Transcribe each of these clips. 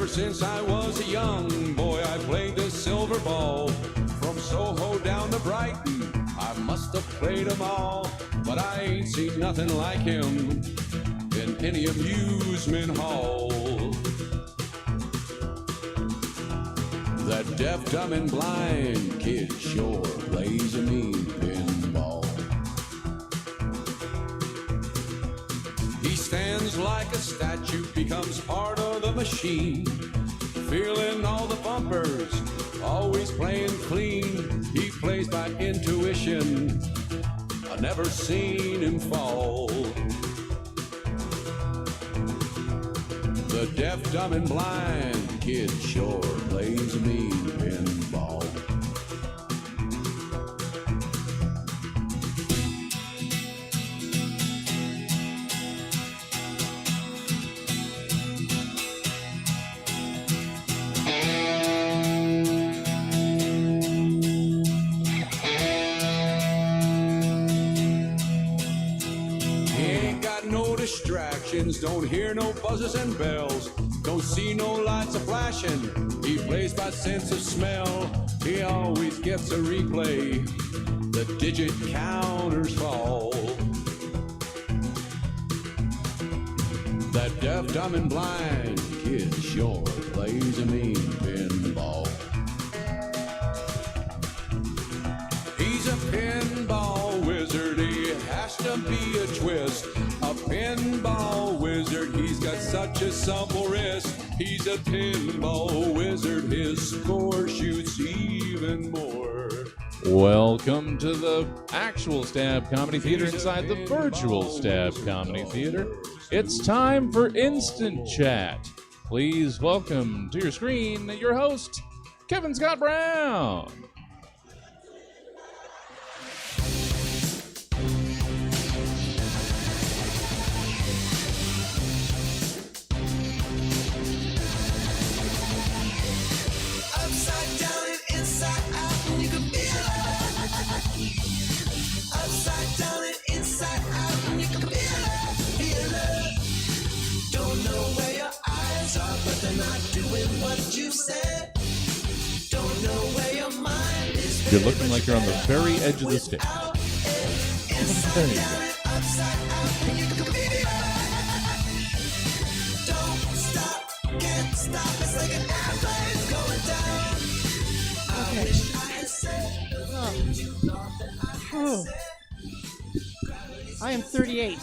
Ever since I was a young boy, I played the silver ball. From Soho down to Brighton, I must have played them all. But I ain't seen nothing like him in any amusement hall. That deaf, dumb, and blind kid sure plays a mean pinball. He stands like a statue, becomes part of the machine, feeling all the bumpers, always playing clean. He plays by intuition, I never seen him fall. The deaf, dumb, and blind kid sure plays a mean pinball. Distractions, don't hear no buzzers and bells, don't see no lights a flashing. He plays by sense of smell. He always gets a replay. The digit counters fall. That deaf, dumb, and blind kid sure plays a mean pinball. He's a pinball wizard. He has to be a twist. A pinball wizard, he's got such a supple wrist. He's a pinball wizard, his score shoots even more. Welcome to the actual Stab Comedy Theater inside the virtual Stab Comedy Theater. It's time for Instant Chat. Please welcome to your screen your host, Kevin Scott Brown. You're looking like you're on the very edge of the stage. There you go. I am 38.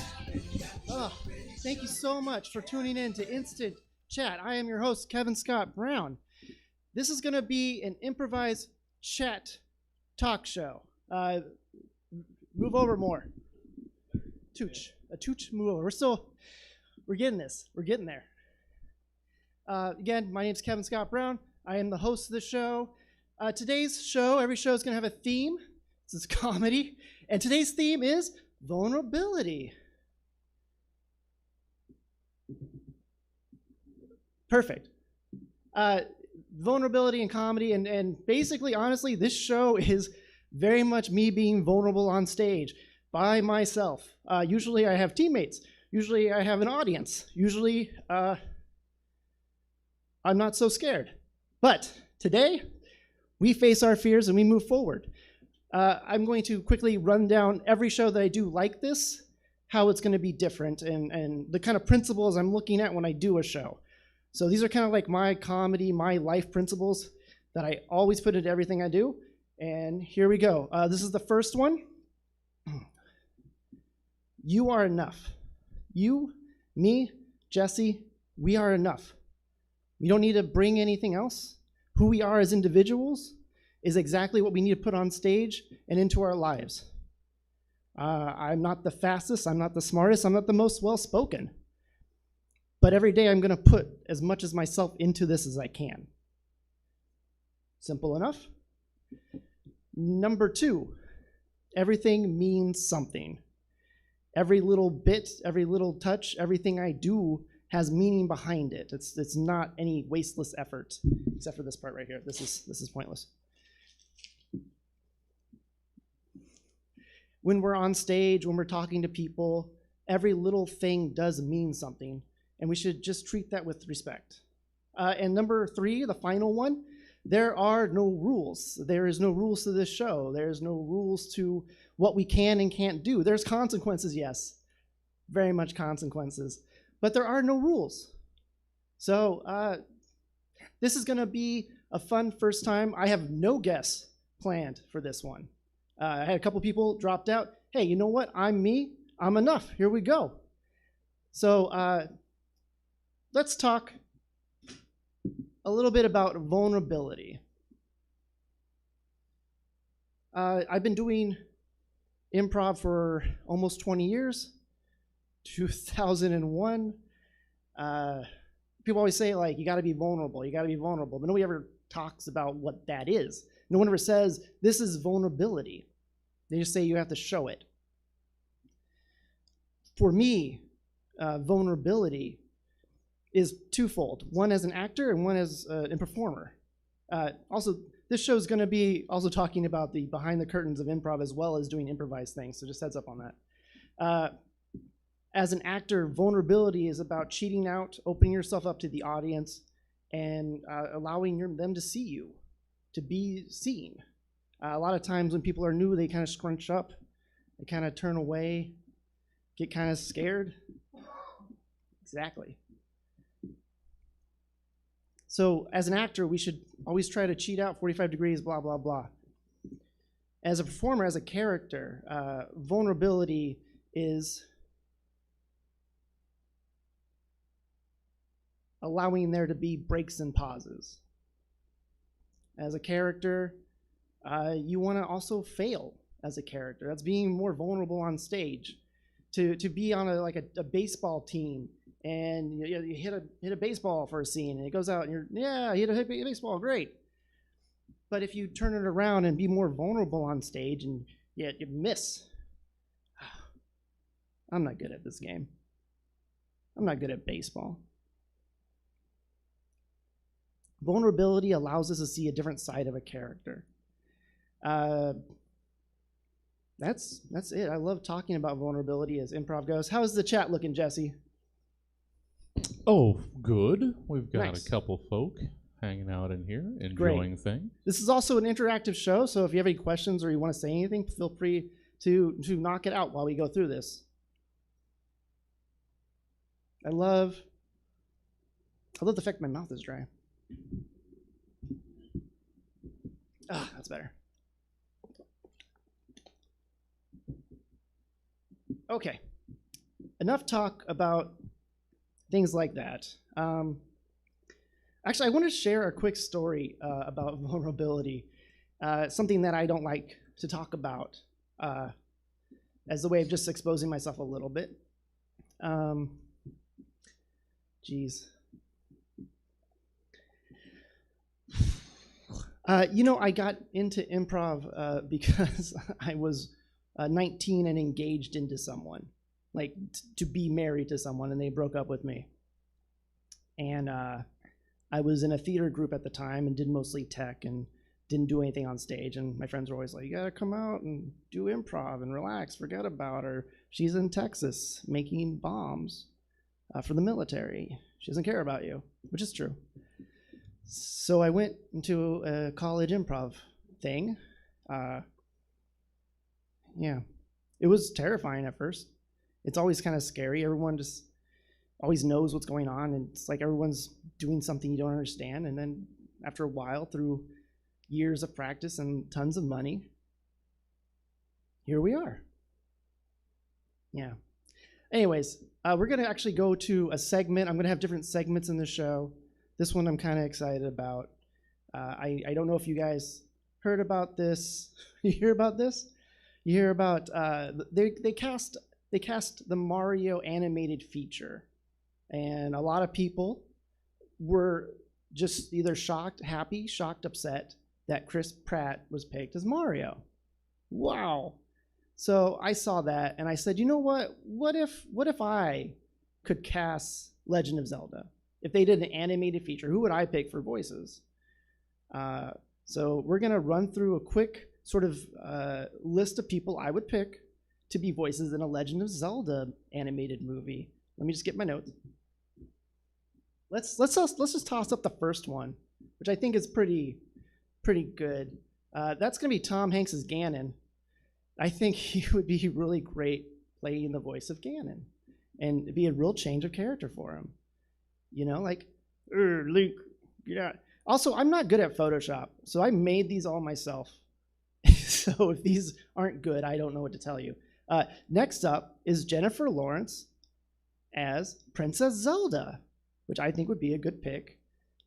Thank you so much for tuning in to Instant Chat. I am your host, Kevin Scott Brown. This is going to be an improvised chat talk show. Move over more. Tooch. A tooch, move over. We're getting this. We're getting there. Again, my name's Kevin Scott Brown. I am the host of the show. Today's show, every show is going to have a theme. This is comedy. And today's theme is vulnerability. Perfect. Vulnerability and comedy, and basically, honestly, this show is very much me being vulnerable on stage by myself. Usually I have teammates. Usually I have an audience. Usually I'm not so scared. But today, we face our fears and we move forward. I'm going to quickly run down every show that I do like this, how it's going to be different, and the kind of principles I'm looking at when I do a show. So these are kind of like my comedy, my life principles that I always put into everything I do. And here we go. This is the first one. You are enough. You, me, Jesse, we are enough. We don't need to bring anything else. Who we are as individuals is exactly what we need to put on stage and into our lives. I'm not the fastest, I'm not the smartest, I'm not the most well-spoken. But every day I'm going to put as much as myself into this as I can. Simple enough. Number 2, everything means something. Every little bit, every little touch, everything I do has meaning behind it. It's not any wasteless effort, except for this part right here. This is pointless. When we're on stage, when we're talking to people, every little thing does mean something. And we should just treat that with respect. And number 3, the final one, there are no rules. There is no rules to this show. There's no rules to what we can and can't do. There's consequences, yes, very much consequences, but there are no rules. So this is going to be a fun first time. I have no guests planned for this one. I had a couple people dropped out. Hey, you know what? I'm me. I'm enough. Here we go. So let's talk a little bit about vulnerability. I've been doing improv for almost 20 years. 2001. People always say, like, you got to be vulnerable. You got to be vulnerable. But nobody ever talks about what that is. No one ever says, this is vulnerability. They just say you have to show it. For me, vulnerability is twofold. One as an actor and one as a performer. Also, this show is going to be also talking about the behind the curtains of improv as well as doing improvised things, so just heads up on that. As an actor, vulnerability is about cheating out, opening yourself up to the audience, and allowing them to see you, to be seen. A lot of times when people are new, they kind of scrunch up, they kind of turn away, get kind of scared. Exactly. So as an actor, we should always try to cheat out 45 degrees, blah, blah, blah. As a performer, as a character, vulnerability is allowing there to be breaks and pauses. As a character, you want to also fail as a character. That's being more vulnerable on stage. To be on a baseball team and you hit a baseball for a scene and it goes out and you hit a baseball, great. But if you turn it around and be more vulnerable on stage and you miss, I'm not good at this game. I'm not good at baseball. Vulnerability allows us to see a different side of a character. That's it. I love talking about vulnerability as improv goes. How's the chat looking, Jesse? Oh, good. We've got Nice. a couple folk hanging out in here, enjoying things. This is also an interactive show, so if you have any questions or you want to say anything, feel free to knock it out while we go through this. I love the fact my mouth is dry. That's better. Okay, enough talk about things like that. Actually, I want to share a quick story about vulnerability, something that I don't like to talk about as a way of just exposing myself a little bit. I got into improv because I was 19 and engaged into someone, like to be married to someone, and they broke up with me. And I was in a theater group at the time and did mostly tech and didn't do anything on stage. And my friends were always like, you gotta come out and do improv and relax, forget about her. She's in Texas making bombs for the military. She doesn't care about you, which is true. So I went into a college improv thing. It was terrifying at first. It's always kind of scary. Everyone just always knows what's going on, and it's like everyone's doing something you don't understand. And then after a while, through years of practice and tons of money, here we are. Yeah. Anyways, we're going to actually go to a segment. I'm going to have different segments in the show. This one I'm kind of excited about. I don't know if you guys heard about this. You hear about this? You hear about they cast the Mario animated feature, and a lot of people were just either shocked, happy, shocked, upset that Chris Pratt was picked as Mario. Wow. So I saw that and I said, you know what? What if I could cast Legend of Zelda? If they did an animated feature, who would I pick for voices? So we're gonna run through a quick sort of list of people I would pick to be voices in a Legend of Zelda animated movie. Let me just get my notes. let's just toss up the first one, which I think is pretty good. That's gonna be Tom Hanks's Ganon. I think he would be really great playing the voice of Ganon, and it'd be a real change of character for him. You know, like, Link, yeah. Also, I'm not good at Photoshop, so I made these all myself. So if these aren't good, I don't know what to tell you. Next up is Jennifer Lawrence as Princess Zelda, which I think would be a good pick.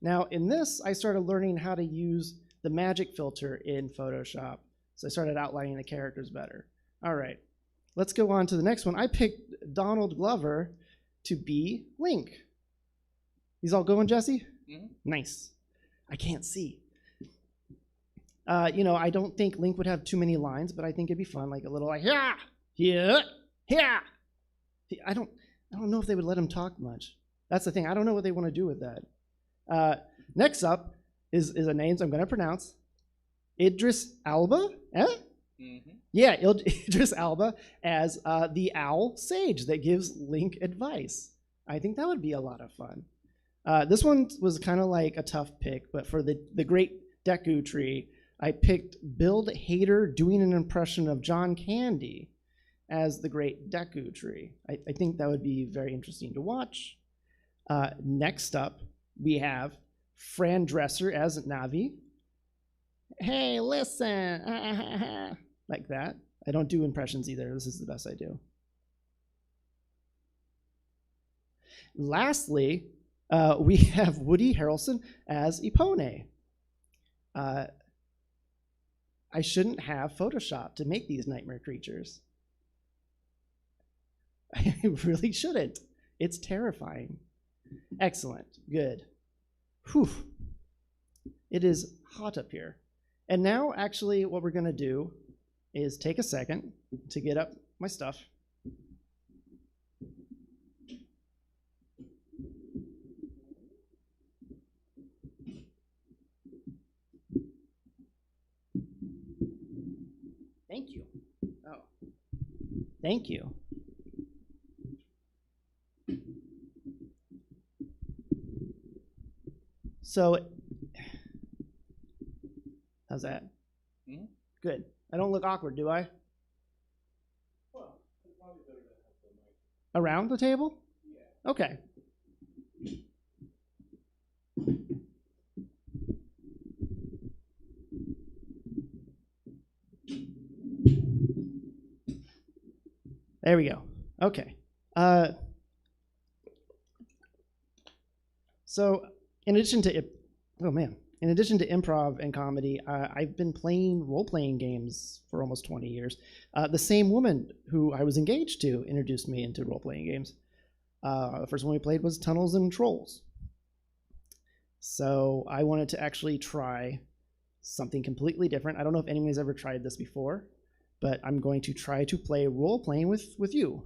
Now, in this, I started learning how to use the magic filter in Photoshop, so I started outlining the characters better. All right, let's go on to the next one. I picked Donald Glover to be Link. These all going, Jesse? Mm-hmm. Nice. I can't see. You know, I don't think Link would have too many lines, but I think it'd be fun, like a little like, yeah, yeah, yeah. I don't know if they would let him talk much. That's the thing. I don't know what they want to do with that. Next up is a name I'm going to pronounce. Idris Elba? Eh? Mm-hmm. Yeah, Idris Elba as the owl sage that gives Link advice. I think that would be a lot of fun. This one was kind of like a tough pick, but for the great Deku Tree, I picked Bill Hader doing an impression of John Candy as the great Deku Tree. I think that would be very interesting to watch. Next up, we have Fran Dresser as Navi. Hey, listen, like that. I don't do impressions either. This is the best I do. Lastly, we have Woody Harrelson as Epona. I shouldn't have Photoshop to make these nightmare creatures. I really shouldn't. It's terrifying. Excellent. Good. Whew. It is hot up here. And now, actually, what we're going to do is take a second to get up my stuff. Thank you. Oh, thank you. So, how's that? Mm-hmm. Good. I don't look awkward, do I? Well, it's probably better to have the mic around the table? Yeah. Okay. There we go. Okay. So in addition to improv and comedy, I've been playing role-playing games for almost 20 years. The same woman who I was engaged to introduced me into role-playing games. The first one we played was Tunnels and Trolls. So I wanted to actually try something completely different. I don't know if anyone's ever tried this before, but I'm going to try to play role-playing with you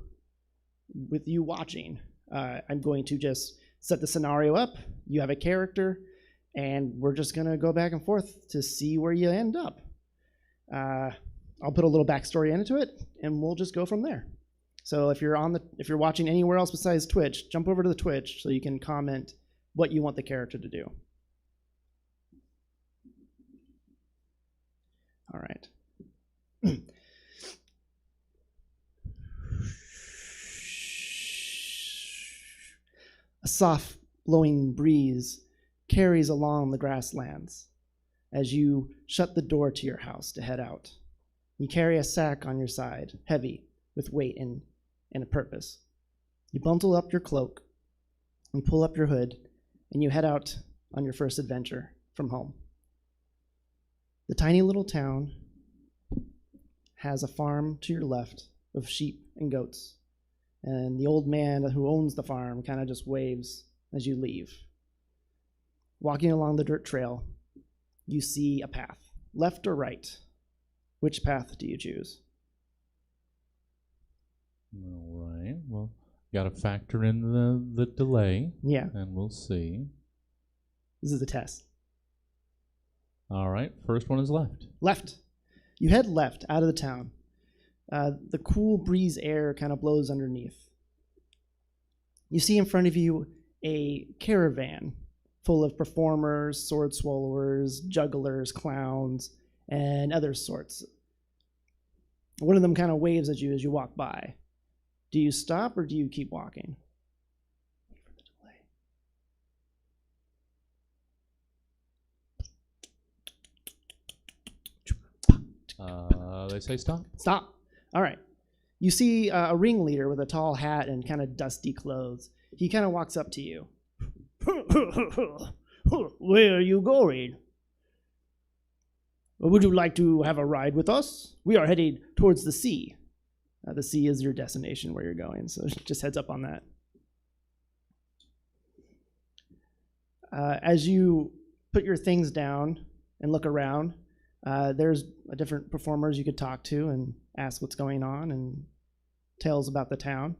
watching. I'm going to just set the scenario up. You have a character, and we're just going to go back and forth to see where you end up. I'll put a little backstory into it, and we'll just go from there. So if you're watching anywhere else besides Twitch, jump over to the Twitch so you can comment what you want the character to do. All right. A soft blowing breeze carries along the grasslands as you shut the door to your house to head out. You carry a sack on your side, heavy with weight and a purpose. You bundle up your cloak, you pull up your hood, and you head out on your first adventure from home. The tiny little town has a farm to your left of sheep and goats. And the old man who owns the farm kind of just waves as you leave. Walking along the dirt trail, you see a path, left or right. Which path do you choose? All right. Well, got to factor in the delay. Yeah. And we'll see. This is the test. All right. First one is left. Left. You head left out of the town. The cool breeze air kind of blows underneath. You see in front of you a caravan full of performers, sword swallowers, jugglers, clowns, and other sorts. One of them kind of waves at you as you walk by. Do you stop or do you keep walking? They say stop. Stop. All right. You see a ringleader with a tall hat and kind of dusty clothes. He kind of walks up to you. Where are you going? Would you like to have a ride with us? We are heading towards the sea. The sea is your destination where you're going, so just heads up on that. As you put your things down and look around, there's different performers you could talk to and ask what's going on and tales about the town.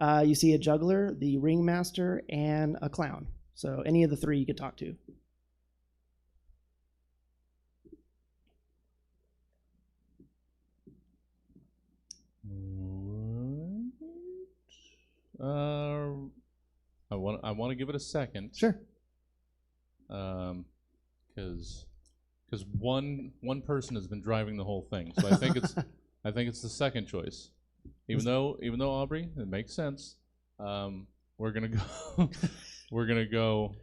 You see a juggler, the ringmaster, and a clown. So any of the three you could talk to. I want to give it a second. Sure. Because one person has been driving the whole thing, so I think it's the second choice. Even though Aubrey, it makes sense. We're gonna go.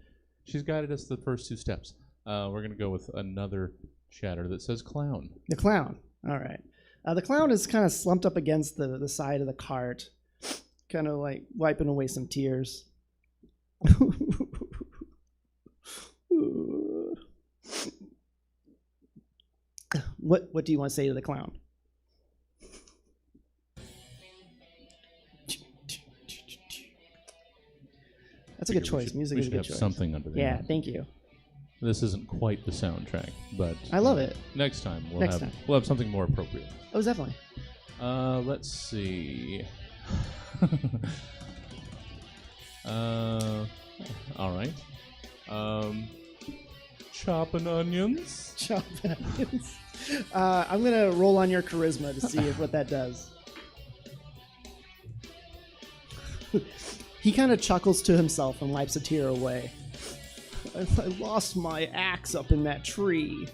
She's guided us the first two steps. We're gonna go with another chatter that says clown. The clown. All right. The clown is kind of slumped up against the side of the cart, kind of like wiping away some tears. What do you want to say to the clown? That's a good choice. Music is a good choice. Something under there. Yeah, thank you. This isn't quite the soundtrack, but I love it. Next time we'll have something more appropriate. Oh, definitely. Let's see. All right. Chopping onions. Chopping onions. I'm gonna roll on your charisma to see what that does. He kind of chuckles to himself and wipes a tear away. I lost my axe up in that tree.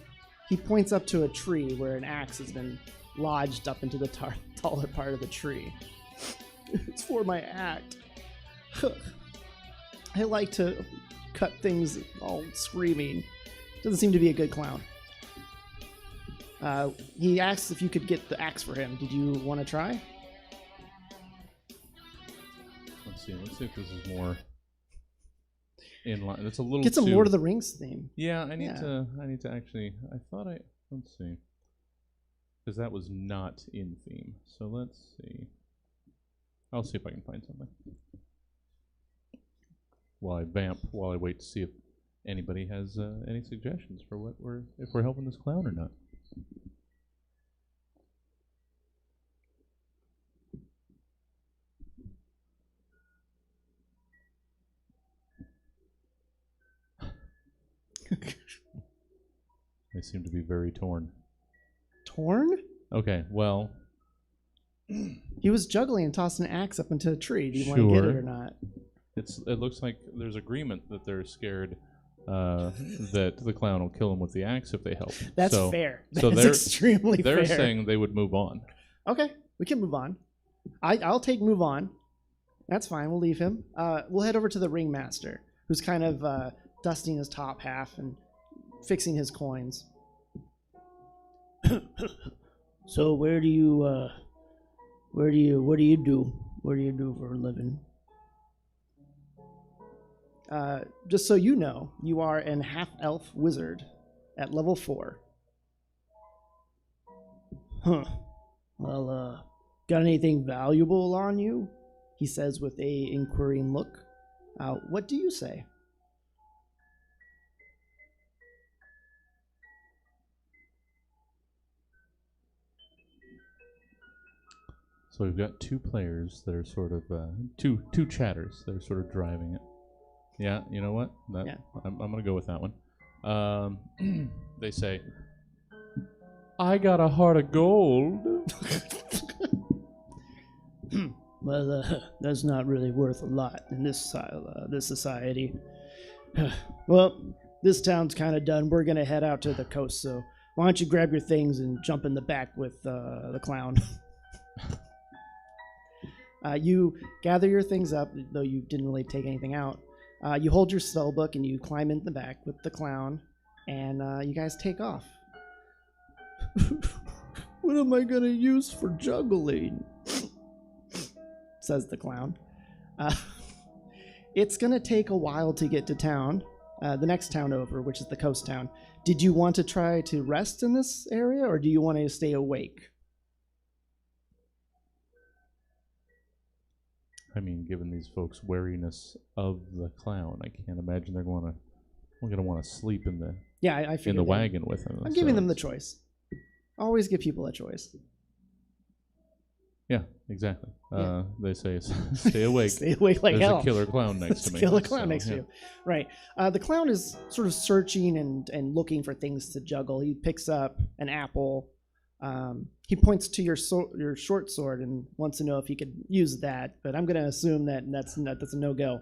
He points up to a tree where an axe has been lodged up into the taller part of the tree. It's for my act. I like to cut things all screaming. Doesn't seem to be a good clown. He asks if you could get the axe for him. Did you want to try? Let's see if this is more in line. It's a little. Get some Lord of the Rings theme. Yeah, I need to actually. Let's see, because that was not in theme. So let's see. I'll see if I can find something. While I wait to see if anybody has any suggestions for if we're helping this clown or not. They seem to be very torn. Torn? Okay, well. He was juggling and tossing an axe up into a tree. Do you want to get it or not? It looks like there's agreement that they're scared that the clown will kill him with the axe if they help. That's fair. So That's extremely fair. They're saying they would move on. Okay, we can move on. I'll take move on. That's fine. We'll leave him. We'll head over to the ringmaster, who's kind of dusting his top half and fixing his coins. So what do you do? What do you do for a living? Just so you know, you are an half-elf wizard at level 4. Huh. Well, got anything valuable on you? He says with a inquiring look. What do you say? So we've got two players that are sort of two chatters that are sort of driving it. Yeah, you know what? I'm going to go with that one. They say, "I got a heart of gold." Well, that's not really worth a lot in this society. Well, this town's kind of done. We're gonna head out to the coast, so why don't you grab your things and jump in the back with the clown? You gather your things up, though you didn't really take anything out. You hold your spell book and you climb in the back with the clown, and you guys take off. What am I gonna use for juggling? Says the clown. It's gonna take a while to get to town, the next town over, which is the coast town. Did you want to try to rest in this area, or do you want to stay awake? I mean, given these folks' wariness of the clown, I can't imagine they're going to want to sleep in the I in the wagon with him. I'm giving them the choice. Always give people a choice. Yeah, exactly. Yeah. They say stay awake. Stay awake like There's hell. a killer clown next to me. Killer clown so, next to yeah. you. Right. The clown is sort of searching and looking for things to juggle. He picks up an apple. He points to your short sword and wants to know if he could use that. But I'm going to assume that's a no-go.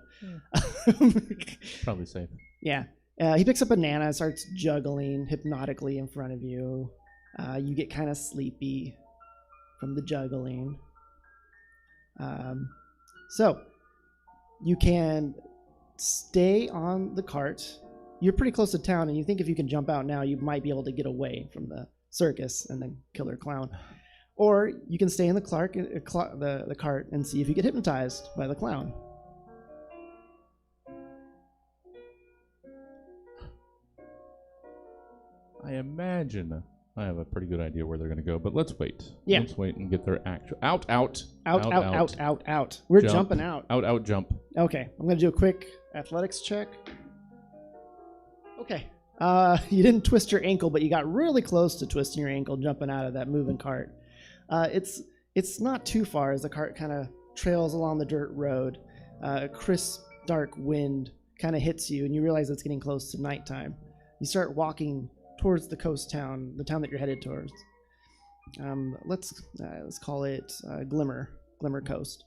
Probably safe. Yeah. He picks up a banana and starts juggling hypnotically in front of you. You get kind of sleepy from the juggling. So you can stay on the cart. You're pretty close to town, and you think if you can jump out now, you might be able to get away from the circus and then killer clown. Or you can stay in the cart and see if you get hypnotized by the clown. I imagine I have a pretty good idea where they're going to go, but let's wait. Yeah. Let's wait and get their act. Out. We're Jump. jumping out. Out, jump. Okay, I'm going to do a quick athletics check. Okay. You didn't twist your ankle, but you got really close to twisting your ankle jumping out of that moving cart. It's not too far as the cart kind of trails along the dirt road. A crisp, dark wind kind of hits you, and you realize it's getting close to nighttime. You start walking towards the coast town, the town that you're headed towards. Let's call it Glimmer Coast.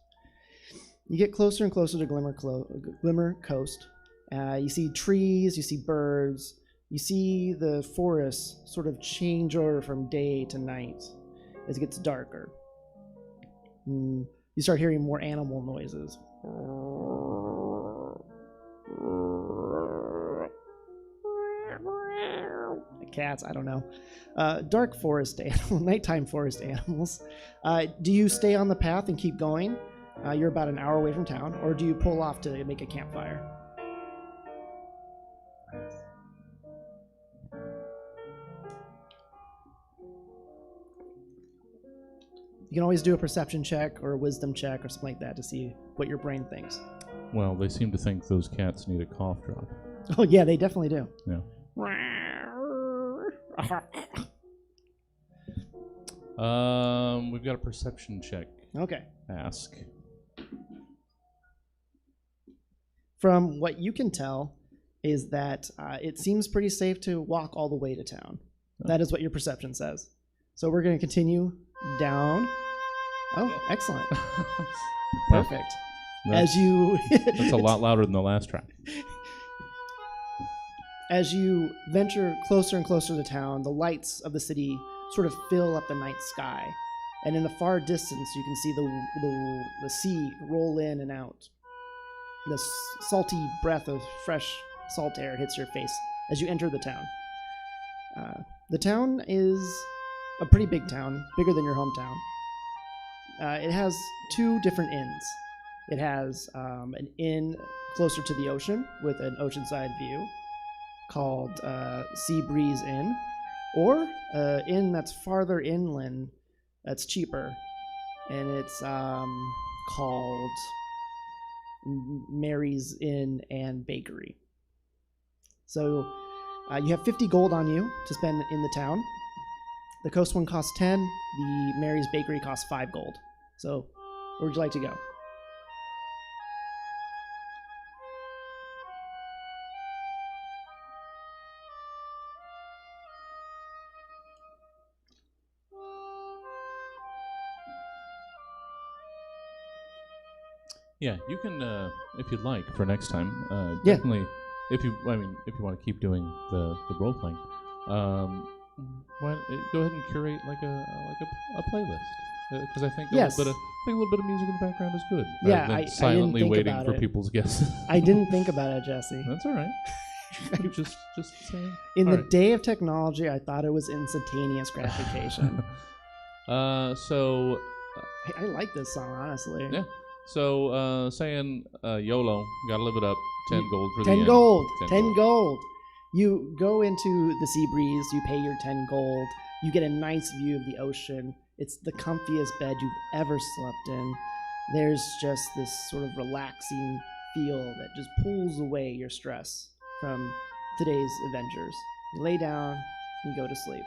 You get closer and closer to Glimmer Coast. You see trees, you see birds, you see the forest sort of change over from day to night as it gets darker. You start hearing more animal noises. Cats, I don't know. Dark forest animal, nighttime forest animals. Do you stay on the path and keep going? You're about an hour away from town, or do you pull off to make a campfire? You can always do a perception check or a wisdom check or something like that to see what your brain thinks. Well, they seem to think those cats need a cough drop. Oh yeah, they definitely do. Yeah. We've got a perception check. Okay. Ask. From what you can tell is that it seems pretty safe to walk all the way to town. Oh. That is what your perception says. So we're going to continue down. Oh, excellent. Perfect. That's a lot louder than the last track. As you venture closer and closer to town, the lights of the city sort of fill up the night sky. And in the far distance, you can see the sea roll in and out. The salty breath of fresh salt air hits your face as you enter the town. The town is a pretty big town, bigger than your hometown. It has two different inns. It has an inn closer to the ocean with an oceanside view called Sea Breeze Inn, or an inn that's farther inland that's cheaper, and it's called Mary's Inn and Bakery. So you have 50 gold on you to spend in the town. The coast one costs 10. The Mary's Bakery costs 5 gold. So where would you like to go? Yeah, you can, if you'd like, for next time. Yeah. Definitely, if you want to keep doing the role playing, go ahead and curate like a playlist. Because I think Yes. a little bit of music in the background is good. Yeah, rather than I didn't silently think waiting about for it. people's guesses. I didn't think about it, Jesse. That's all right. just saying. In All the day of technology, I thought it was instantaneous gratification. right. So I like this song, honestly. yeah. So saying YOLO, gotta live it up. 10 gold for the 10 end. gold. 10 gold. You go into the sea breeze, you pay your 10 gold, you get a nice view of the ocean. It's the comfiest bed you've ever slept in. There's just this sort of relaxing feel that just pulls away your stress from today's adventures. You lay down, you go to sleep.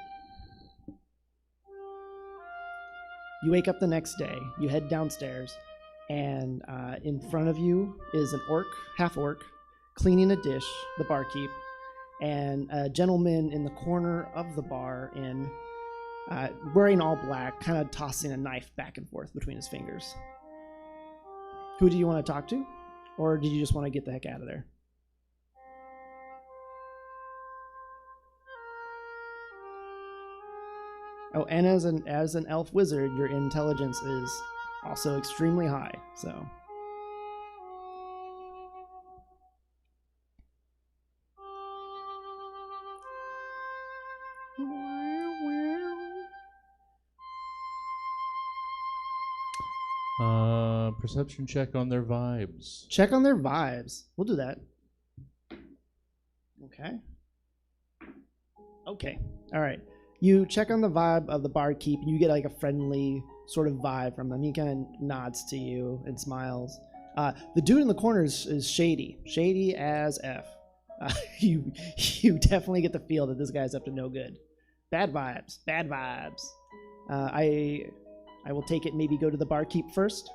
You wake up the next day, you head downstairs, and in front of you is an orc, half orc, cleaning a dish, the barkeep, and a gentleman in the corner of the bar wearing all black, kind of tossing a knife back and forth between his fingers. Who do you want to talk to? Or did you just want to get the heck out of there? Oh, and as an elf wizard, your intelligence is also extremely high, so... Perception check on their vibes. Check on their vibes. We'll do that. Okay. All right. You check on the vibe of the barkeep, and you get like a friendly sort of vibe from them. He kind of nods to you and smiles. The dude in the corner is shady. Shady as F. You definitely get the feel that this guy's up to no good. Bad vibes. Bad vibes. I will take it, maybe go to the barkeep first.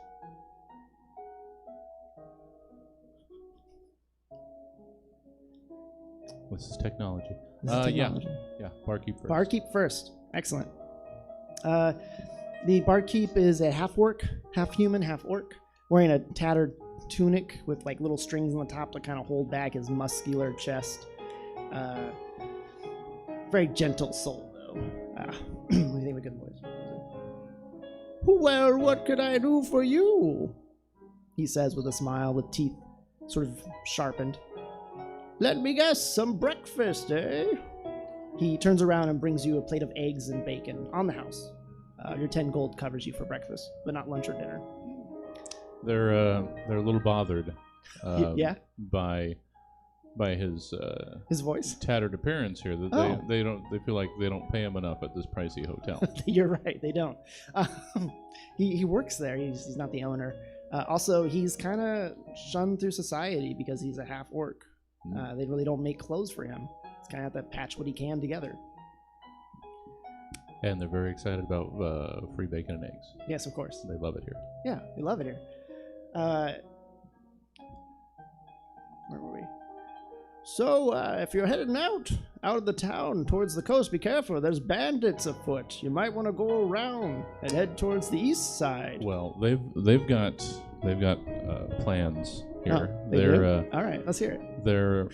This is technology. This is technology. Yeah, barkeep first. Barkeep first. Excellent. The barkeep is a half orc, half human, half orc, wearing a tattered tunic with like little strings on the top to kind of hold back his muscular chest. Very gentle soul, though. What do you think of a good voice? Well, what could I do for you? He says with a smile, with teeth sort of sharpened. Let me guess, some breakfast, eh? He turns around and brings you a plate of eggs and bacon on the house. Your 10 gold covers you for breakfast, but not lunch or dinner. They're a little bothered. Yeah. By his voice, tattered appearance here. That they feel like they don't pay him enough at this pricey hotel. You're right, they don't. He works there. He's not the owner. Also, he's kind of shunned through society because he's a half orc. They really don't make clothes for him. He's kind of have to patch what he can together. And they're very excited about free bacon and eggs. Yes, of course. They love it here. Yeah, they love it here. Where were we? So, if you're heading out of the town towards the coast, be careful. There's bandits afoot. You might want to go around and head towards the east side. Well, they've got plans here. Oh, they they're do? All right, let's hear it. They're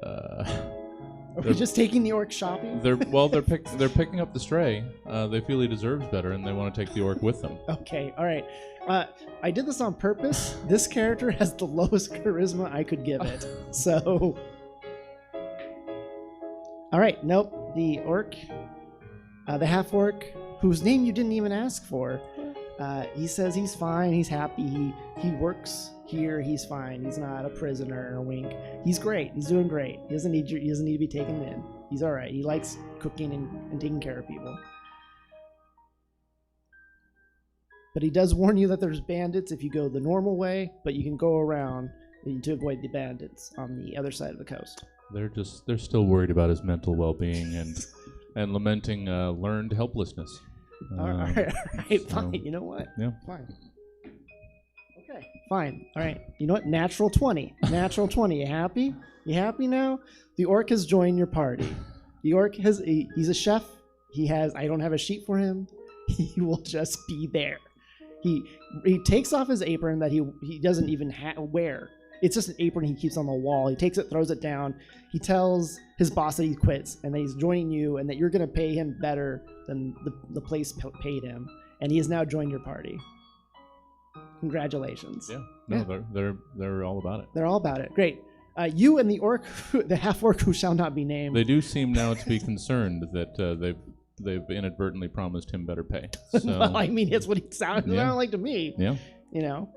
Are we just taking the orc shopping? they're picking up the stray. They feel he deserves better, and they want to take the orc with them. Okay, all right. I did this on purpose. This character has the lowest charisma I could give it. So, all right. Nope. The orc, the half orc, whose name you didn't even ask for. He says he's fine. He's happy. He works here. He's fine. He's not a prisoner or wink. He's great. He's doing great. He doesn't need to be taken in. He's all right. He likes cooking and taking care of people. But he does warn you that there's bandits if you go the normal way, but you can go around to avoid the bandits on the other side of the coast. They're still worried about his mental well-being and lamenting learned helplessness. All right, fine. You know what? Yeah. Fine. Okay, fine. All right. You know what? Natural 20. Natural 20. You happy? You happy now? The orc has joined your party. The orc he's a chef. I don't have a sheet for him. He will just be there. He takes off his apron that he doesn't even wear. It's just an apron he keeps on the wall. He takes it, throws it down. He tells his boss that he quits and that he's joining you and that you're going to pay him better than the place paid him. And he has now joined your party. Congratulations. Yeah. No, yeah. They're all about it. They're all about it. Great. You and the orc, the half orc who shall not be named. They do seem now to be concerned that they've inadvertently promised him better pay. So, well, I mean, it's what he sounded like to me. Yeah. You know,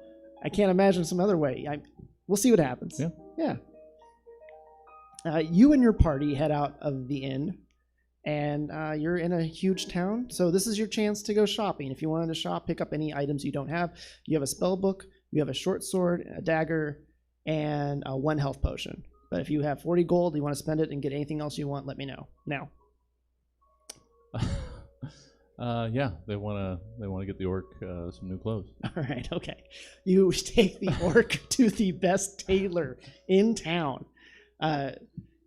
I can't imagine some other way. We'll see what happens. Yeah. Yeah. You and your party head out of the inn, and you're in a huge town. So this is your chance to go shopping. If you wanted to shop, pick up any items you don't have. You have a spell book, you have a short sword, a dagger, and 1 health potion. But if you have 40 gold, you want to spend it and get anything else you want, let me know. Now. Yeah, they want to get the orc some new clothes. All right, okay. You take the orc to the best tailor in town.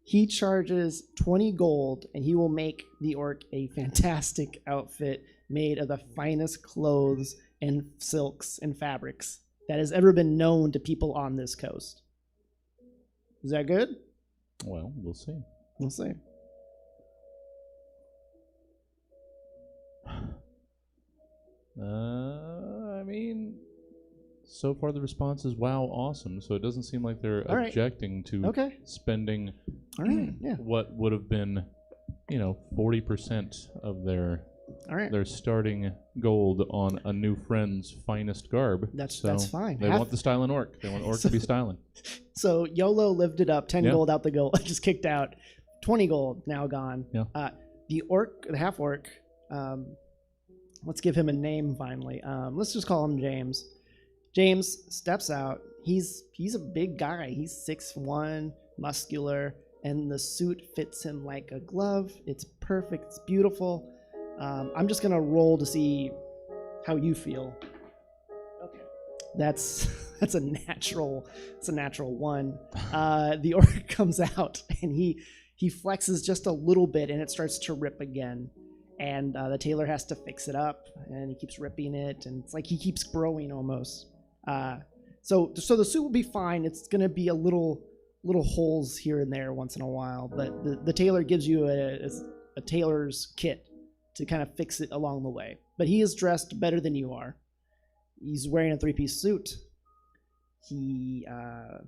He charges 20 gold, and he will make the orc a fantastic outfit made of the finest clothes and silks and fabrics that has ever been known to people on this coast. Is that good? Well, we'll see. We'll see. I mean, so far the response is wow, awesome. So it doesn't seem like they're objecting to spending what would have been, 40% of their starting gold on a new friend's finest garb. That's fine. They want the styling orc. They want orc to be styling. So YOLO lived it up. 10 gold out the goal. Just kicked out. 20 gold now gone. Yeah. The orc, the half orc. Let's give him a name finally. Let's just call him James. James steps out. He's a big guy. He's 6'1", muscular, and the suit fits him like a glove. It's perfect. It's beautiful. I'm just gonna roll to see how you feel. Okay. That's a natural. It's a natural 1. The orc comes out and he flexes just a little bit and it starts to rip again. And the tailor has to fix it up, and he keeps ripping it, and it's like he keeps growing almost. So the suit will be fine. It's gonna be a little holes here and there once in a while, but the tailor gives you a tailor's kit to kind of fix it along the way. But he is dressed better than you are. He's wearing a 3-piece suit. He I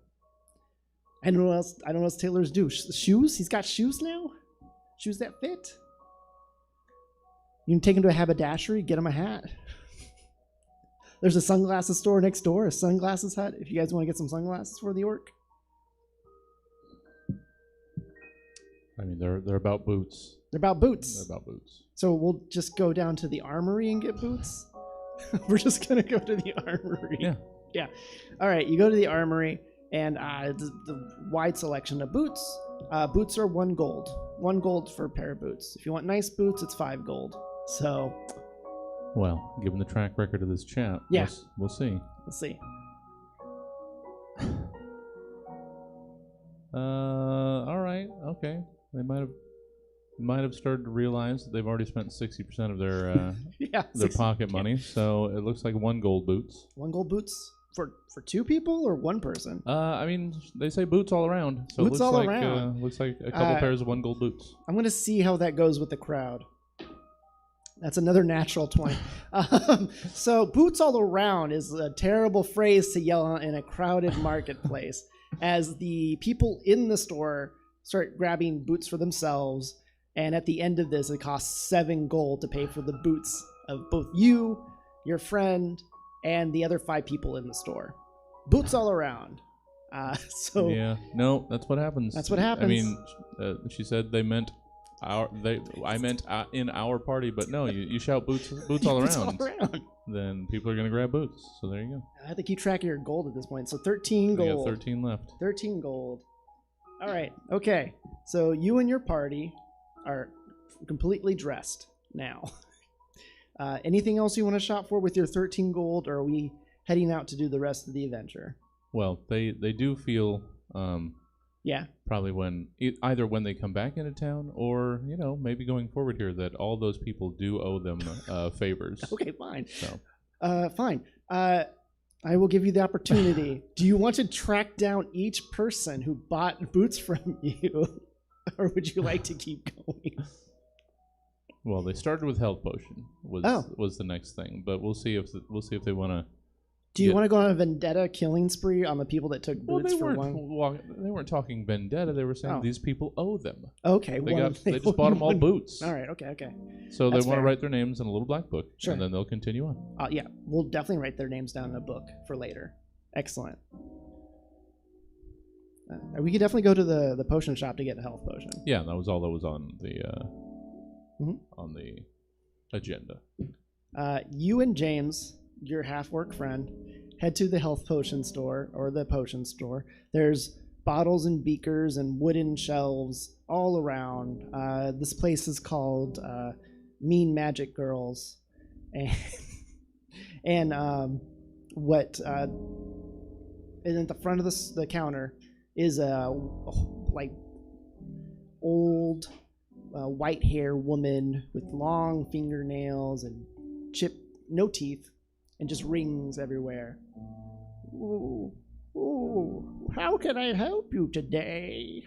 don't know what else tailors do. Shoes? He's got shoes now? Shoes that fit? You can take him to a haberdashery, get him a hat. There's a sunglasses store next door, a sunglasses hut, if you guys want to get some sunglasses for the orc. I mean, they're about boots. They're about boots. They're about boots. So we'll just go down to the armory and get boots? We're just going to go to the armory. Yeah. Yeah. All right, you go to the armory, and the wide selection of boots. Boots are 1 gold. 1 gold for a pair of boots. If you want nice boots, it's 5 gold. So, well, given the track record of this chap, we'll see. We'll see. All right, okay. They might have started to realize that they've already spent 60% of their their pocket money. So it looks like 1 gold boots. 1 gold boots for 2 people or 1 person? I mean, they say boots all around. So boots it looks all like, around. Looks like a couple pairs of 1 gold boots. I'm gonna see how that goes with the crowd. That's another natural 20. So boots all around is a terrible phrase to yell in a crowded marketplace as the people in the store start grabbing boots for themselves. And at the end of this, it costs 7 gold to pay for the boots of both you, your friend, and the other 5 people in the store. Boots all around. Yeah, no, that's what happens. That's what happens. I mean, she said they meant I meant in our party, but no, you shout boots all around. All around. Then people are gonna grab boots. So there you go. I have to keep track of your gold at this point. So 13 gold. We got 13 left. 13 gold. All right. Okay. So you and your party are completely dressed now. Anything else you want to shop for with your 13 gold, or are we heading out to do the rest of the adventure? Well, they do feel yeah, probably either when they come back into town, or maybe going forward here, that all those people do owe them favors. Okay, fine. So Fine. I will give you the opportunity. Do you want to track down each person who bought boots from you, or would you like to keep going? Well, they started with health potion was the next thing, but we'll see if they want to. Do you want to go on a vendetta killing spree on the people that took boots for one? They weren't talking vendetta. They were saying these people owe them. Okay, They just bought them all boots. All right, okay. So they want to write their names in a little black book, sure. And then they'll continue on. Yeah, we'll definitely write their names down in a book for later. Excellent. We could definitely go to the potion shop to get a health potion. Yeah, that was all that was on the agenda. You and James, your half-orc friend, head to the health potion store or the potion store. There's bottles and beakers and wooden shelves all around. This place is called Mean Magic Girls, and and at the front of the counter is a like old white hair woman with long fingernails and no teeth. And just rings everywhere. Ooh, how can I help you today?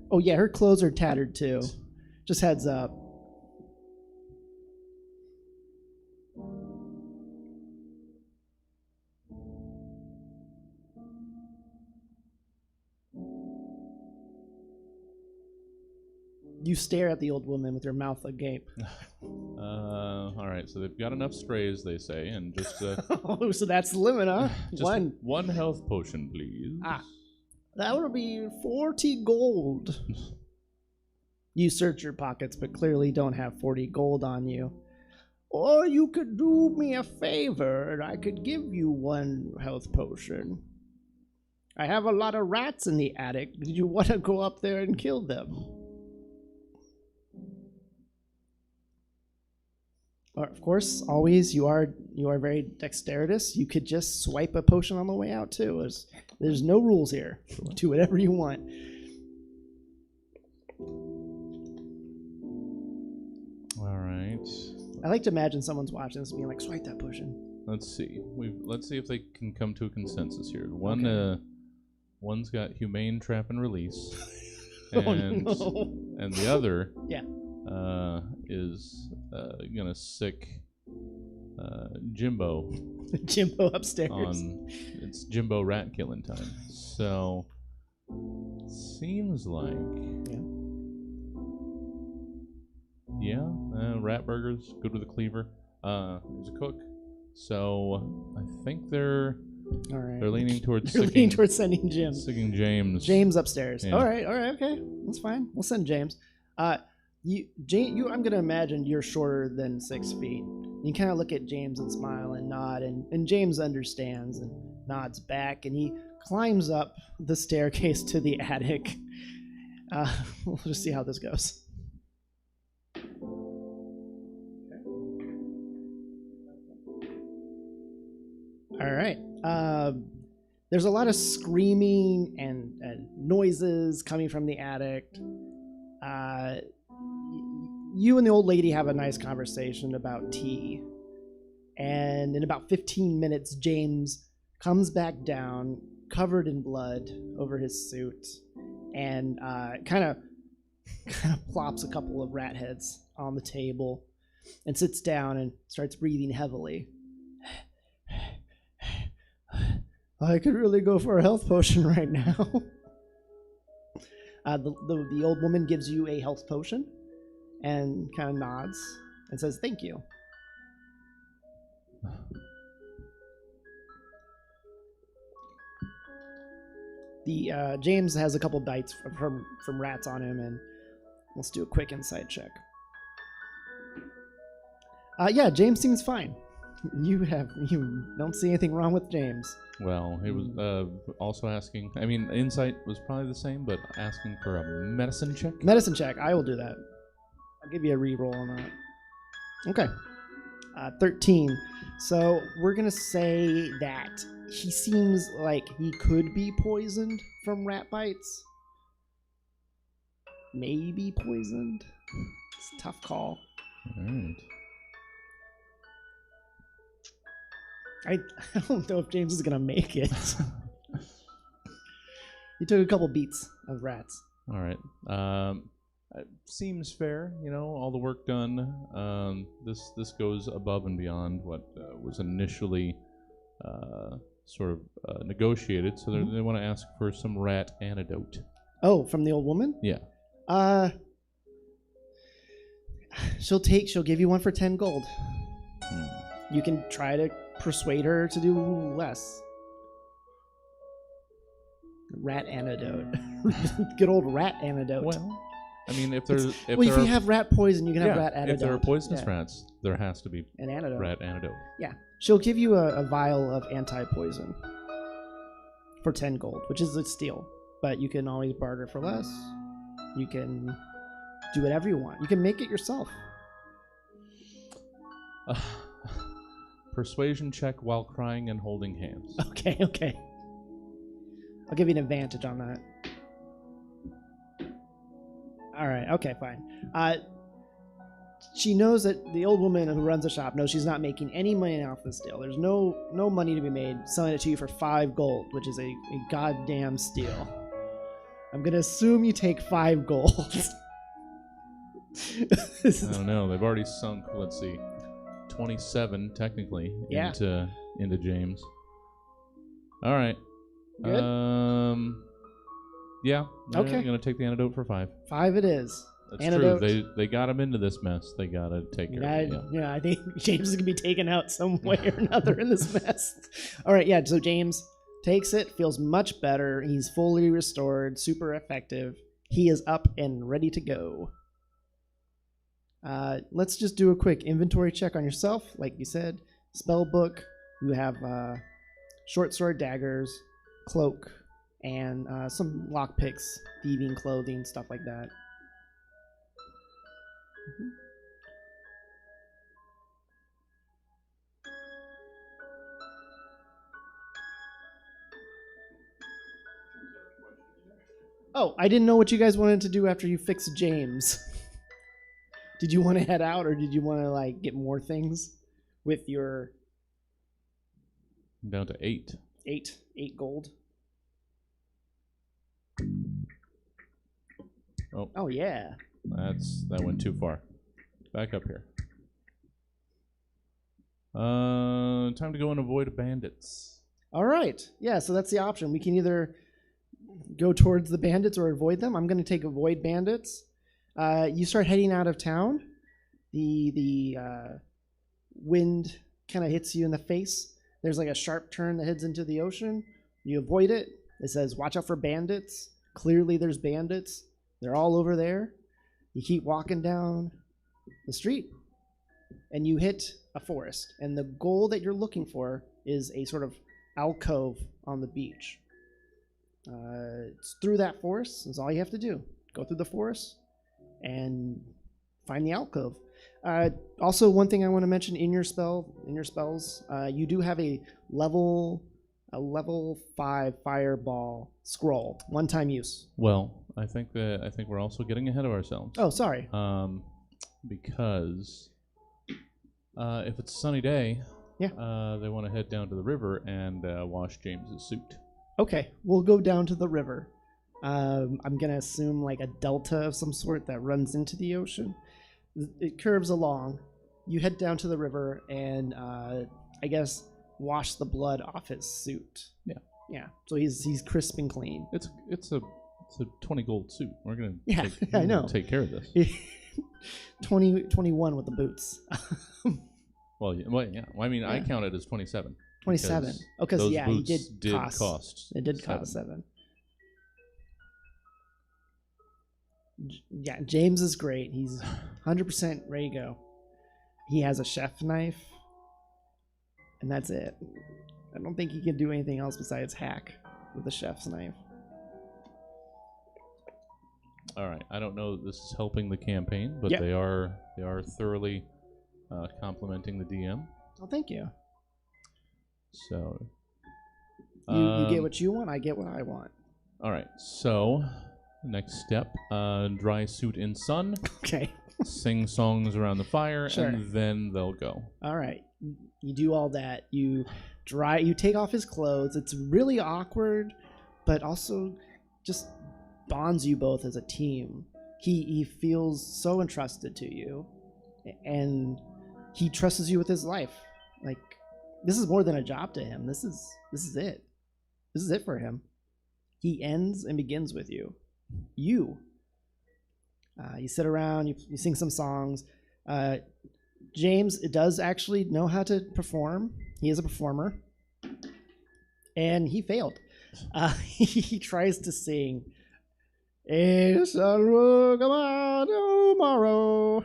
Oh yeah, her clothes are tattered too. Just heads up. You stare at the old woman with your mouth agape. All right, so they've got enough strays, they say, and just oh, so that's the limit, huh? just one health potion, please. That would be 40 gold. You search your pockets, but clearly don't have 40 gold on you. Or you could do me a favor, and I could give you one health potion. I have a lot of rats in the attic. Did you want to go up there and kill them? Of course, always you are very dexterous. You could just swipe a potion on the way out too. There's no rules here. Do whatever you want. All right. I like to imagine someone's watching this and being like, "Swipe that potion." Let's see. Let's see if they can come to a consensus here. One's got humane trap and release, and and the other is gonna sick Jimbo. Jimbo upstairs. It's Jimbo rat killing time. So seems like rat burgers good with a cleaver. There's a cook. So I think they're leaning towards sending Jim. Sicking James. James upstairs. Yeah. All right, okay, that's fine. We'll send James. I'm gonna imagine you're shorter than 6 feet. You kind of look at James and smile and nod, and James understands and nods back, and he climbs up the staircase to the attic. We'll just see how this goes. All right. There's a lot of screaming and noises coming from the attic. You and the old lady have a nice conversation about tea. And in about 15 minutes, James comes back down, covered in blood over his suit, and kind of plops a couple of rat heads on the table and sits down and starts breathing heavily. I could really go for a health potion right now. The old woman gives you a health potion and kind of nods and says, "Thank you." The James has a couple bites from rats on him, and let's do a quick insight check. James seems fine. You don't see anything wrong with James. Well, he was also asking. I mean, insight was probably the same, but asking for a medicine check. Medicine check. I will do that. I'll give you a reroll on that. Okay. 13. So we're gonna say that he seems like he could be poisoned from rat bites. Maybe poisoned. It's a tough call. All right. I don't know if James is gonna make it. He took a couple beats of rats. All right. It seems fair, all the work done. This goes above and beyond what was initially sort of negotiated. So they want to ask for some rat antidote. Oh, from the old woman? Yeah. She'll give you one for 10 gold. You can try to persuade her to do less. Rat antidote. Good old rat antidote. Well, I mean, if you have rat poison, you can have rat antidote. If there are poisonous rats, there has to be an antidote. Rat antidote. Yeah. She'll give you a vial of anti-poison for 10 gold, which is a steal. But you can always barter for less. You can do whatever you want. You can make it yourself. Persuasion check while crying and holding hands. Okay. I'll give you an advantage on that. All right. Okay, fine. She knows that the old woman who runs the shop knows she's not making any money off this deal. There's no money to be made selling it to you for 5 gold, which is a goddamn steal. I'm going to assume you take 5 gold. I don't know. They've already sunk, let's see, 27 technically into James. All right. Good? Yeah. Okay. I'm going to take the antidote for 5. 5 it is. That's Antidote. true. They got him into this mess. They got to take care of it. Yeah, I think James is going to be taken out some way or another in this mess. All right, yeah, so James takes it, feels much better. He's fully restored, super effective. He is up and ready to go. Let's just do a quick inventory check on yourself. Like you said, spell book. You have short sword, daggers, cloak, and some lockpicks, thieving, clothing, stuff like that. Oh, I didn't know what you guys wanted to do after you fixed James. Did you want to head out, or did you want to get more things with your down to 8? 8 gold. Oh yeah. That went too far. Back up here. Time to go and avoid bandits. All right. Yeah, so that's the option. We can either go towards the bandits or avoid them. I'm going to take avoid bandits. You start heading out of town. The wind kind of hits you in the face. There's a sharp turn that heads into the ocean. You avoid it. It says, watch out for bandits. Clearly there's bandits. They're all over there. You keep walking down the street, and you hit a forest. And the goal that you're looking for is a sort of alcove on the beach. It's through that forest. That's all you have to do. Go through the forest and find the alcove. Also, one thing I want to mention in your spells, you do have a level 5 fireball scroll, one-time use. Well, I think we're also getting ahead of ourselves. Oh, sorry. Because if it's a sunny day, they want to head down to the river and wash James's suit. Okay, we'll go down to the river. I'm gonna assume a delta of some sort that runs into the ocean. It curves along. You head down to the river and I guess wash the blood off his suit. Yeah. So he's crisp and clean. It's a 20 gold suit. We're gonna I know. Take care of this. 21 with the boots. Well, yeah. I mean, I count it as 27. 27. Because those he boots did cost. It did 7. cost 7. Yeah, James is great. He's 100% ready to go. He has a chef knife, and that's it. I don't think he can do anything else besides hack with a chef's knife. All right. I don't know that this is helping the campaign, but Yep. they are thoroughly complimenting the DM. Oh, thank you. So You get what you want, I get what I want. All right. So next step, dry suit in sun. Okay. sing songs around the fire, Sure. and then they'll go. All right. You do all that. You take off his clothes. It's really awkward, but also just bonds you both as a team. He feels so entrusted to you, and he trusts you with his life. Like, this is more than a job to him. This is it. This is it for him. He ends and begins with you. You sit around, you sing some songs. James does actually know how to perform. He is a performer. And he failed. He tries to sing, "A sun will come out tomorrow,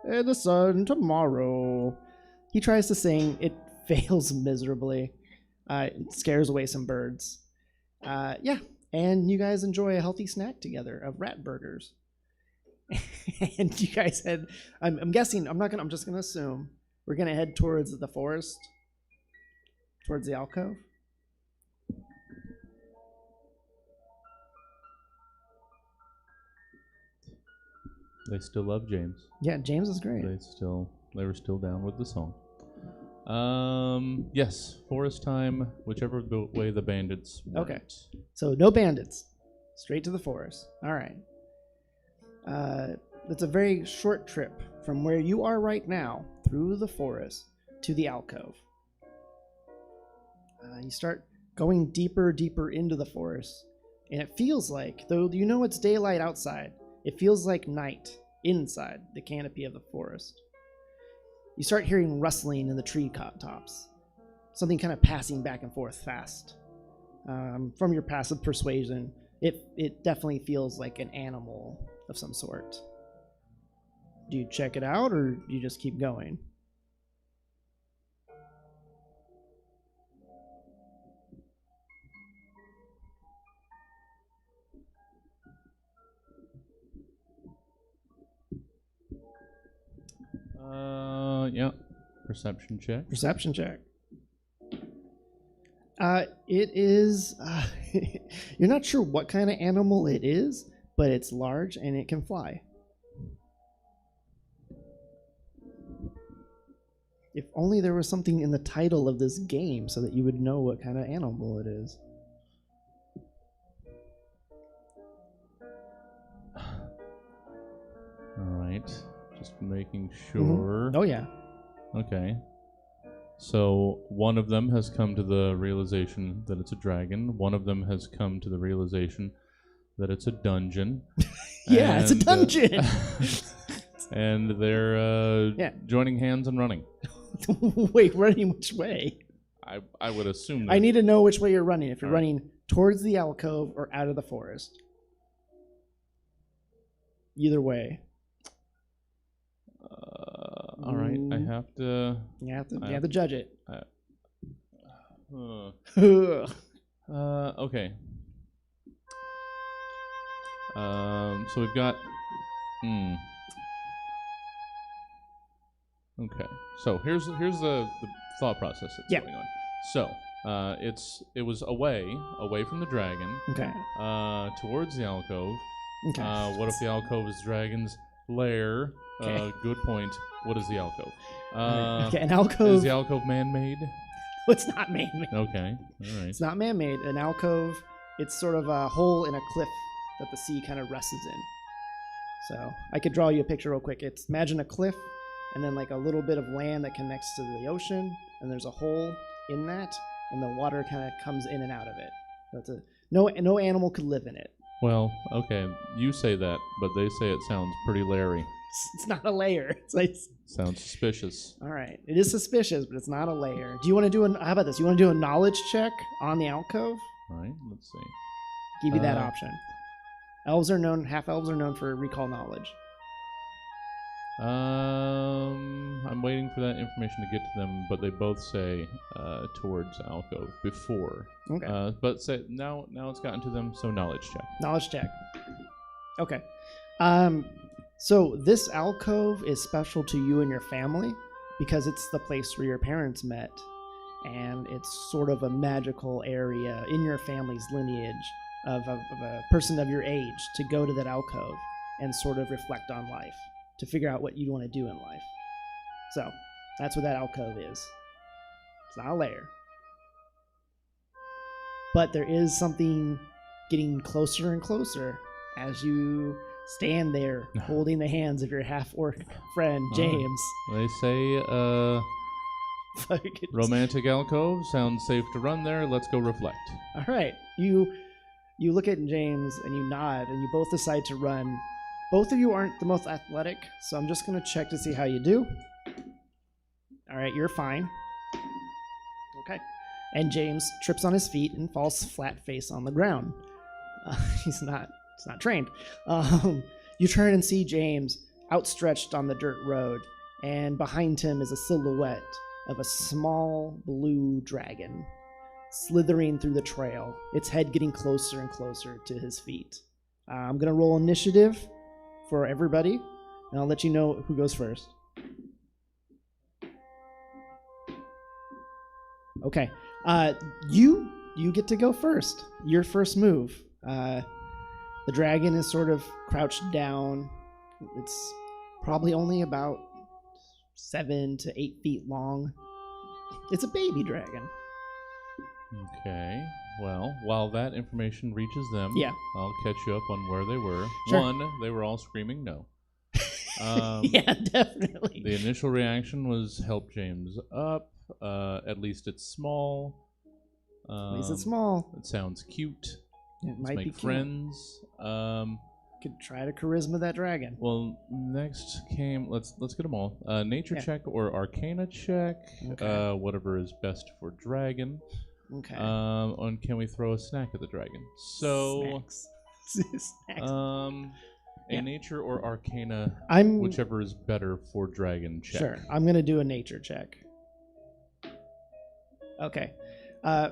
and the sun tomorrow." He tries to sing. It fails miserably. It scares away some birds. Yeah, and you guys enjoy a healthy snack together of rat burgers. And you guys head, I'm guessing, I'm just gonna assume we're gonna head towards the forest, towards the alcove. They still love James. Yeah, James is great. They were still down with the song. Yes, forest time, whichever way the bandits went. Okay. So no bandits, straight to the forest. All right. It's a very short trip from where you are right now through the forest to the alcove. You start going deeper into the forest, and it feels like, though you know it's daylight outside, it feels like night inside the canopy of the forest. You start hearing rustling in the tree tops, something kind of passing back and forth fast. From your passive persuasion, it definitely feels like an animal of some sort. Do you check it out, or do you just keep going? Yeah. Perception check. Perception check. It is. You're not sure what kind of animal it is, but it's large and it can fly. If only there was something in the title of this game so that you would know what kind of animal it is. All right. Just making sure. Oh, yeah. Okay. So one of them has come to the realization that it's a dragon. One of them has come to the realization that it's a dungeon. Yeah, it's a dungeon. And they're joining hands and running. Wait, running which way? I would assume that. I need to know which way you're running. If you're running towards the alcove or out of the forest. Either way. All right, I have to. You have to judge it. Okay. So we've got. Okay. So here's the thought process that's going on. So it was away from the dragon. Okay. Towards the alcove. Okay. What if the alcove is dragon's lair? Okay. Good point. What is the alcove? Okay, an alcove. Is the alcove man-made? It's not man-made. Okay, all right. It's not man-made. An alcove, it's sort of a hole in a cliff that the sea kind of rests in. So I could draw you a picture real quick. Imagine a cliff and then like a little bit of land that connects to the ocean, and there's a hole in that, and the water kind of comes in and out of it. So no animal could live in it. Well, okay, you say that, but they say it sounds pretty Larry. It's not a layer. It's like, sounds suspicious. All right, it is suspicious, but it's not a layer. Do you want to do how about this? You want to do a knowledge check on the alcove? All right, let's see. Give you that option. Half elves are known for recall knowledge. I'm waiting for that information to get to them, but they both say towards alcove before. Okay. But say now it's gotten to them, so knowledge check. Knowledge check. Okay. So this alcove is special to you and your family because it's the place where your parents met, and it's sort of a magical area in your family's lineage of a person of your age to go to that alcove and sort of reflect on life. to figure out what you want to do in life. So that's what that alcove is. It's not a lair. But there is something getting closer and closer as you stand there holding the hands of your half-orc friend, James. They say, romantic alcove, sounds safe to run there. Let's go reflect. All right. You look at James and you nod and you both decide to run. Both of you aren't the most athletic, so I'm just going to check to see how you do. All right, you're fine. Okay. And James trips on his feet and falls flat face on the ground. He's not trained. You turn and see James outstretched on the dirt road, and behind him is a silhouette of a small blue dragon slithering through the trail, its head getting closer and closer to his feet. I'm going to roll initiative for everybody, and I'll let you know who goes first. Okay. You get to go first. Your first move. The dragon is sort of crouched down. It's probably only about 7 to 8 feet long. It's a baby dragon. Okay. Well, while that information reaches them, Yeah. I'll catch you up on where they were. Sure. One, they were all screaming no. Yeah, definitely. The initial reaction was help James up. At least it's small. At least it's small. It sounds cute. It Let's might make be cute. friends. Could try to charisma that dragon. Well, next came let's get them all. Nature Yeah. check or Arcana check. Okay. Whatever is best for dragon. Okay. And can we throw a snack at the dragon? So, Snacks. Snacks. a Yeah. nature or Arcana, I'm whichever is better for dragon check. Sure. I'm gonna do a nature check. Okay.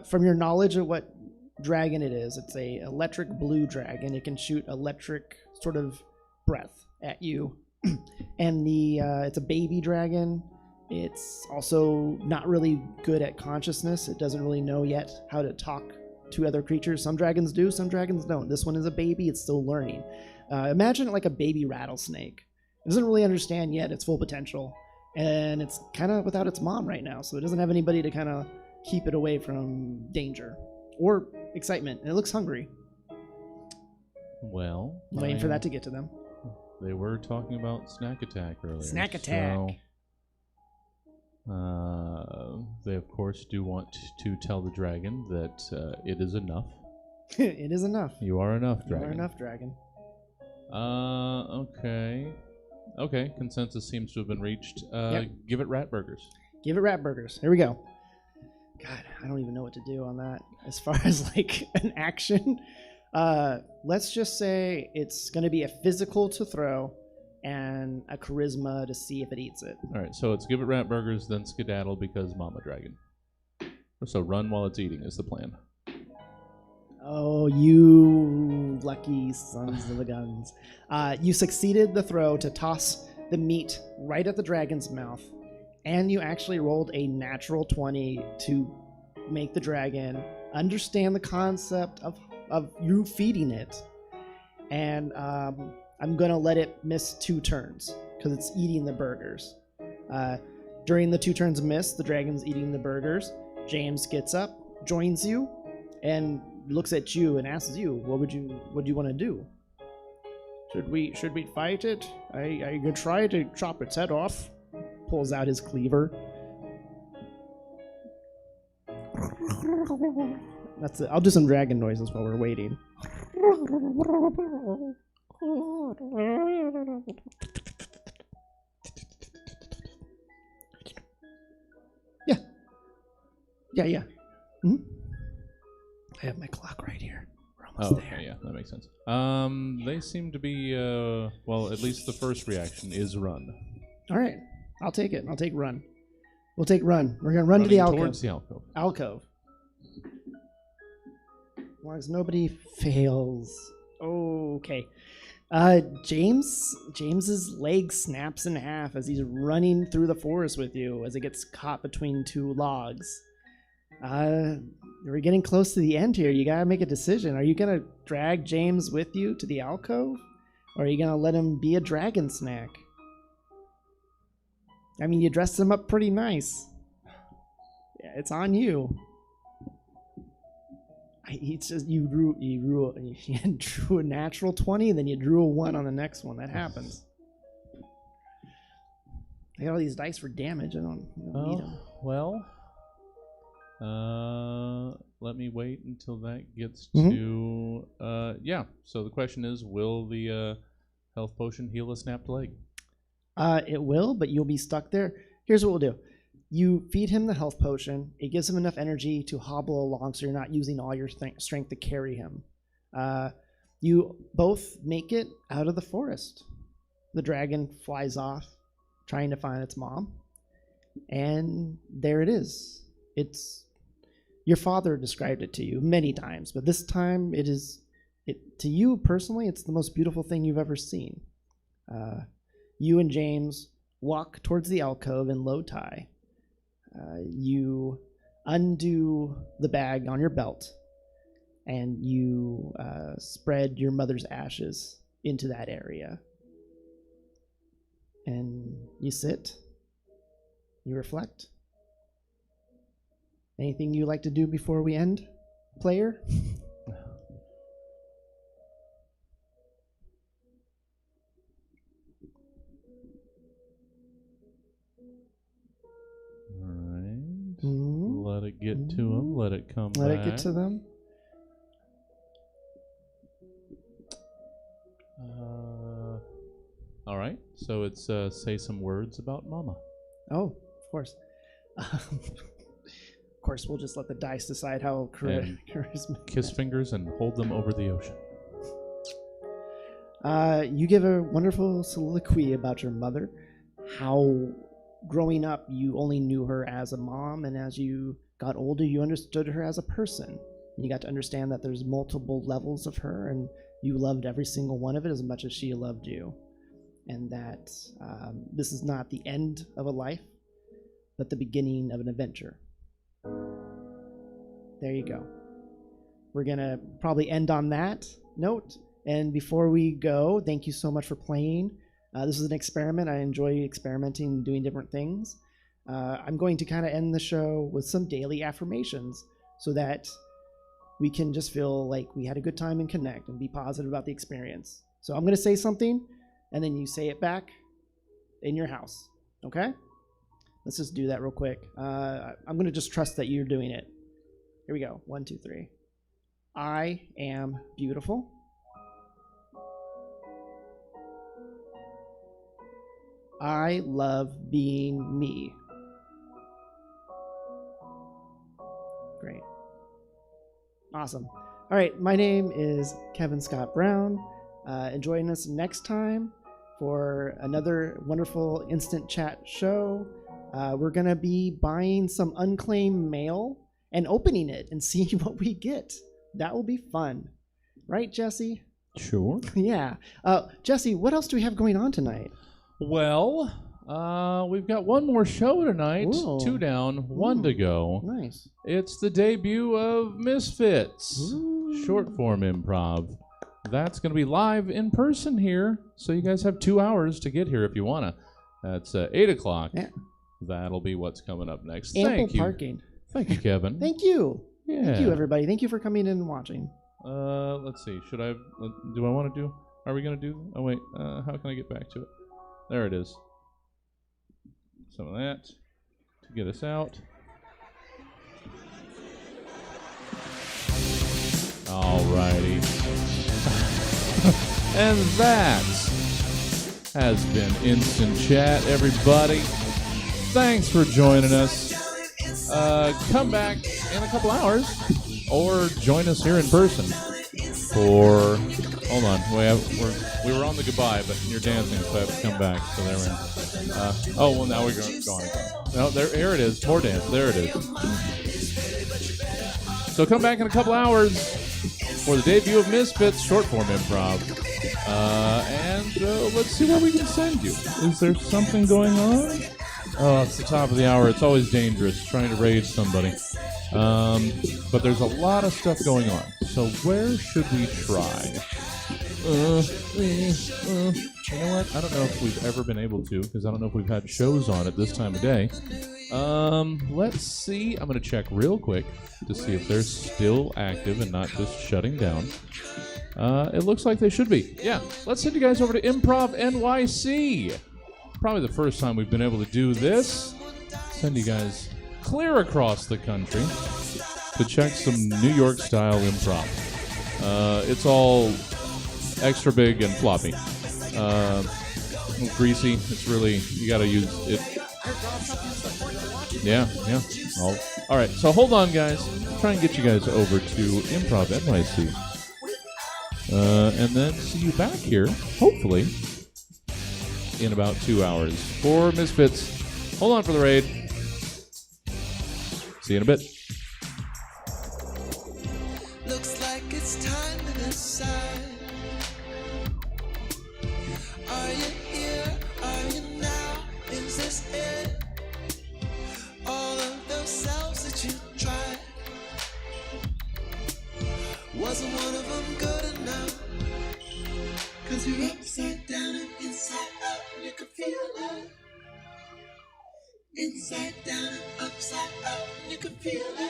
From your knowledge of what dragon it is, it's a electric blue dragon. It can shoot electric sort of breath at you, and it's a baby dragon. It's also not really good at consciousness. It doesn't really know yet how to talk to other creatures. Some dragons do, some dragons don't. This one is a baby. It's still learning. Imagine it like a baby rattlesnake. It doesn't really understand yet its full potential, and it's kind of without its mom right now, so it doesn't have anybody to kind of keep it away from danger or excitement. And it looks hungry. Well, I'm waiting for that to get to them. They were talking about snack attack earlier. Snack attack. So, they of course do want to tell the dragon that it is enough. It is enough. You are enough, You dragon. are enough, dragon. Okay. Okay, consensus seems to have been reached. Yep. Give it rat burgers. Give it rat burgers. Here we go. God, I don't even know what to do on that as far as like an action. Let's just say it's going to be a physical to throw and a charisma to see if it eats it. All right, so it's give it rat burgers, then skedaddle because mama dragon. So run while it's eating is the plan. Oh, you lucky sons of the guns. You succeeded the throw to toss the meat right at the dragon's mouth, and you actually rolled a natural 20 to make the dragon understand the concept of you feeding it. And I'm going to let it miss 2 turns because it's eating the burgers. During the 2 turns missed, the dragon's eating the burgers. James gets up, joins you, and looks at you and asks you, what do you want to do? Should we fight it? I could try to chop its head off. Pulls out his cleaver. That's it. I'll do some dragon noises while we're waiting. Yeah. Hmm? I have my clock right here. We're almost there. Okay, yeah, that makes sense. They seem to be, well, at least the first reaction is run. All right. I'll take it. I'll take run. We'll take run. We're going to run to the Running alcove. towards the alcove. Alcove. As long as nobody fails. Okay. James's leg snaps in half as he's running through the forest with you as it gets caught between 2 logs. We're getting close to the end here. You gotta make a decision. Are you gonna drag James with you to the alcove? Or are you gonna let him be a dragon snack? I mean, you dressed him up pretty nice. Yeah, it's on you. He says you drew a natural 20, and then you drew a 1 on the next one. That happens. I got all these dice for damage. I don't need them. Well, let me wait until that gets to... yeah, so the question is, will the health potion heal a snapped leg? It will, but you'll be stuck there. Here's what we'll do. You feed him the health potion. It gives him enough energy to hobble along so you're not using all your strength to carry him. You both make it out of the forest. The dragon flies off, trying to find its mom. And there it is. Your father described it to you many times, but this time to you personally, it's the most beautiful thing you've ever seen. You and James walk towards the alcove in low tie. You undo the bag on your belt, and you spread your mother's ashes into that area. And you sit. You reflect. Anything you like to do before we end, player? Let it get to them. Let it come back. Let it get to them. All right. So it's say some words about Mama. Oh, of course. Of course, we'll just let the dice decide how charisma. Kiss fingers and hold them over the ocean. You give a wonderful soliloquy about your mother, how growing up you only knew her as a mom, and as you got older you understood her as a person. And you got to understand that there's multiple levels of her, and you loved every single one of it as much as she loved you. And that this is not the end of a life, but the beginning of an adventure. There you go. We're going to probably end on that note. And before we go, thank you so much for playing. This is an experiment. I enjoy experimenting and doing different things. I'm going to kind of end the show with some daily affirmations so that we can just feel like we had a good time and connect and be positive about the experience. So I'm going to say something, and then you say it back in your house. Okay? Let's just do that real quick. I'm going to just trust that you're doing it. Here we go. 1, 2, 3. I am beautiful. I love being me. Great. Awesome. All right, my name is Kevin Scott Brown. Join us next time for another wonderful instant chat show. We're going to be buying some unclaimed mail and opening it and seeing what we get. That will be fun. Right, Jesse? Sure. Yeah. Jesse, what else do we have going on tonight? Well, we've got one more show tonight. Ooh. 2 down, 1 to go. Nice. It's the debut of Mxfits, Ooh. short form improv. That's going to be live in person here, so you guys have 2 hours to get here if you want to. That's 8 o'clock. Yeah. That'll be what's coming up next. Ample Thank you. parking. Thank you, Kevin. Thank you. Yeah. Thank you, everybody. Thank you for coming in and watching. Let's see. Should I? Do I want to do? Are we going to do? Oh wait. How can I get back to it? There it is. Some of that to get us out. Alrighty. And that has been Instant Chat, everybody. Thanks for joining us. Come back in a couple hours or join us here in person for... Hold on. We were on the goodbye, but you're dancing, so I have to come back. So there we are. Oh, well, now we're going again. No, here it is. More dance. There it is. So come back in a couple hours for the debut of Mxfits short form improv. And let's see where we can send you. Is there something going on? Oh, it's the top of the hour. It's always dangerous trying to raid somebody. But there's a lot of stuff going on. So where should we try? You know what? I don't know if we've ever been able to, because I don't know if we've had shows on at this time of day. Let's see. I'm going to check real quick to see if they're still active and not just shutting down. It looks like they should be. Yeah. Let's send you guys over to Improv NYC. Probably the first time we've been able to do this. Send you guys clear across the country to check some New York style improv. It's all extra big and floppy. Greasy. It's really, you got to use it. Yeah. All right, so hold on, guys. Try and get you guys over to Improv NYC. And then see you back here, hopefully, in about 2 hours for Mxfits. Hold on for the raid. See you in a bit. Looks like it's time to decide. Are you here? Are you now? Is this it? All of those selves that you tried, wasn't one of them good enough? 'Cause you're upside down and inside out, and you can feel it. Inside down and upside out, and you can feel it.